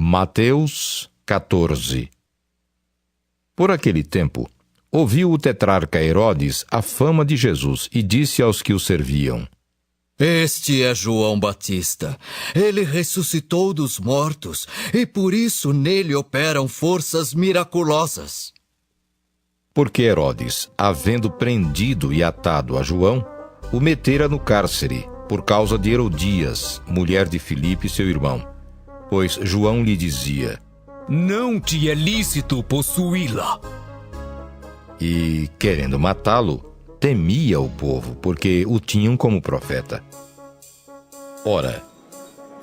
Mateus 14. Por aquele tempo, ouviu o tetrarca Herodes a fama de Jesus e disse aos que o serviam: Este é João Batista. Ele ressuscitou dos mortos e por isso nele operam forças miraculosas. Porque Herodes, havendo prendido e atado a João, o metera no cárcere, por causa de Herodias, mulher de Filipe, seu irmão. Pois João lhe dizia: Não te é lícito possuí-la. E, querendo matá-lo, temia o povo, porque o tinham como profeta. Ora,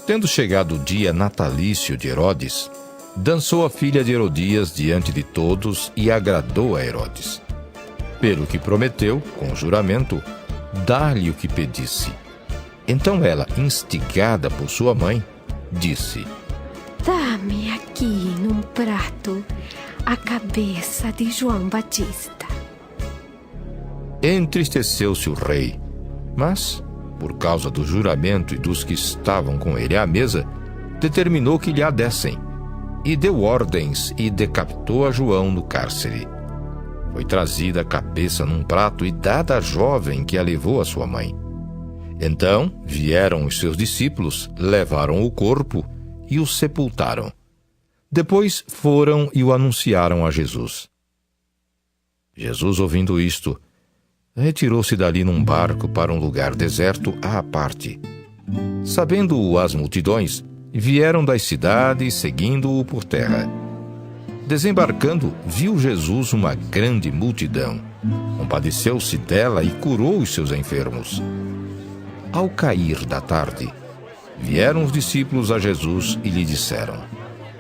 tendo chegado o dia natalício de Herodes, dançou a filha de Herodias diante de todos e agradou a Herodes. Pelo que prometeu, com juramento, dar-lhe o que pedisse. Então ela, instigada por sua mãe, disse: Dá-me aqui num prato a cabeça de João Batista. Entristeceu-se o rei, mas, por causa do juramento e dos que estavam com ele à mesa, determinou que lhe a dessem, e deu ordens e decapitou a João no cárcere. Foi trazida a cabeça num prato e dada à jovem que a levou à sua mãe. Então vieram os seus discípulos, levaram o corpo e o sepultaram. Depois foram e o anunciaram a Jesus. Jesus, ouvindo isto, retirou-se dali num barco para um lugar deserto à parte. Sabendo-o as multidões, vieram das cidades seguindo-o por terra. Desembarcando, viu Jesus uma grande multidão. Compadeceu-se dela e curou os seus enfermos. Ao cair da tarde, vieram os discípulos a Jesus e lhe disseram: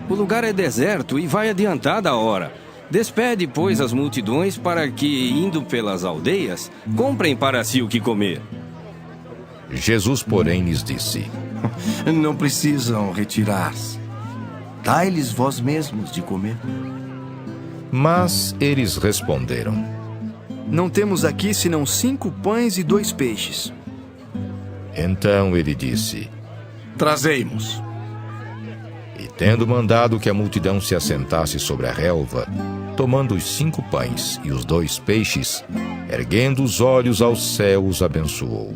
O lugar é deserto e vai adiantada a hora. Despede, pois, as multidões para que, indo pelas aldeias, comprem para si o que comer. Jesus, porém, lhes disse: Não precisam retirar-se. Dai-lhes vós mesmos de comer. Mas eles responderam: Não temos aqui senão 5 pães e 2 peixes. Então ele disse: Trazei-mos. E tendo mandado que a multidão se assentasse sobre a relva, tomando os 5 pães e os 2 peixes, erguendo os olhos ao céu, os abençoou.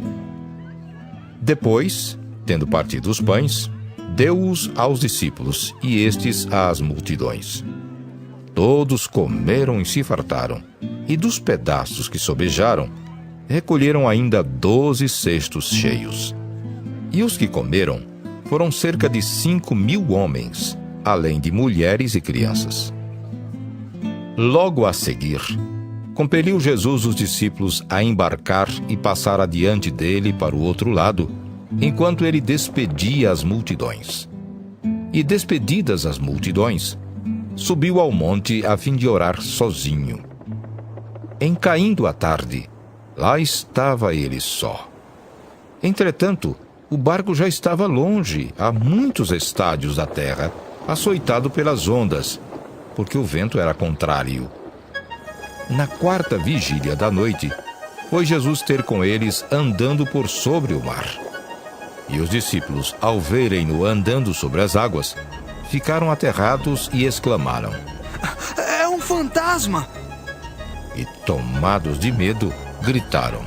Depois, tendo partido os pães, deu-os aos discípulos e estes às multidões. Todos comeram e se fartaram, e dos pedaços que sobejaram, recolheram ainda 12 cestos cheios. E os que comeram foram cerca de 5.000 homens, além de mulheres e crianças. Logo a seguir, compeliu Jesus os discípulos a embarcar e passar adiante dele para o outro lado, enquanto ele despedia as multidões. E despedidas as multidões, subiu ao monte a fim de orar sozinho. Em caindo a tarde, lá estava ele só. Entretanto, o barco já estava longe, a muitos estádios da terra, açoitado pelas ondas, porque o vento era contrário. Na 4ª vigília da noite, foi Jesus ter com eles andando por sobre o mar. E os discípulos, ao verem-no andando sobre as águas, ficaram aterrados e exclamaram: É um fantasma! E, tomados de medo, gritaram.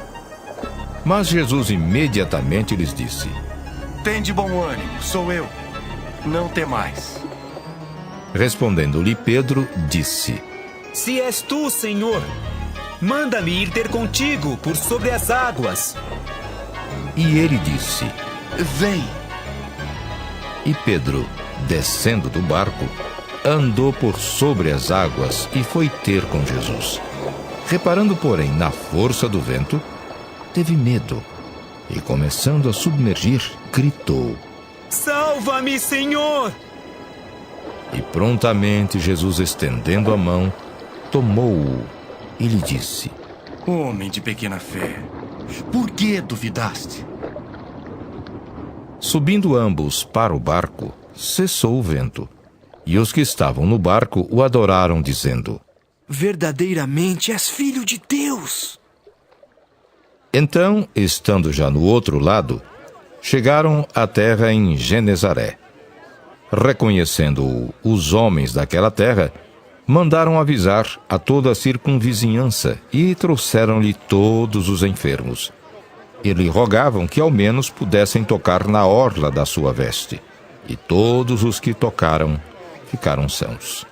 Mas Jesus imediatamente lhes disse: Tende bom ânimo, sou eu. Não temais. Respondendo-lhe Pedro, disse: Se és tu, Senhor, manda-me ir ter contigo por sobre as águas. E ele disse: Vem. E Pedro, descendo do barco, andou por sobre as águas e foi ter com Jesus. Reparando, porém, na força do vento, teve medo e, começando a submergir, gritou: Salva-me, Senhor! E prontamente Jesus, estendendo a mão, tomou-o e lhe disse: Homem de pequena fé, por que duvidaste? Subindo ambos para o barco, cessou o vento. E os que estavam no barco o adoraram, dizendo: Verdadeiramente és filho de Deus! Então, estando já no outro lado, chegaram à terra em Genezaré. Reconhecendo-o os homens daquela terra, mandaram avisar a toda a circunvizinhança e trouxeram-lhe todos os enfermos. E lhe rogavam que ao menos pudessem tocar na orla da sua veste. E todos os que tocaram ficaram sãos.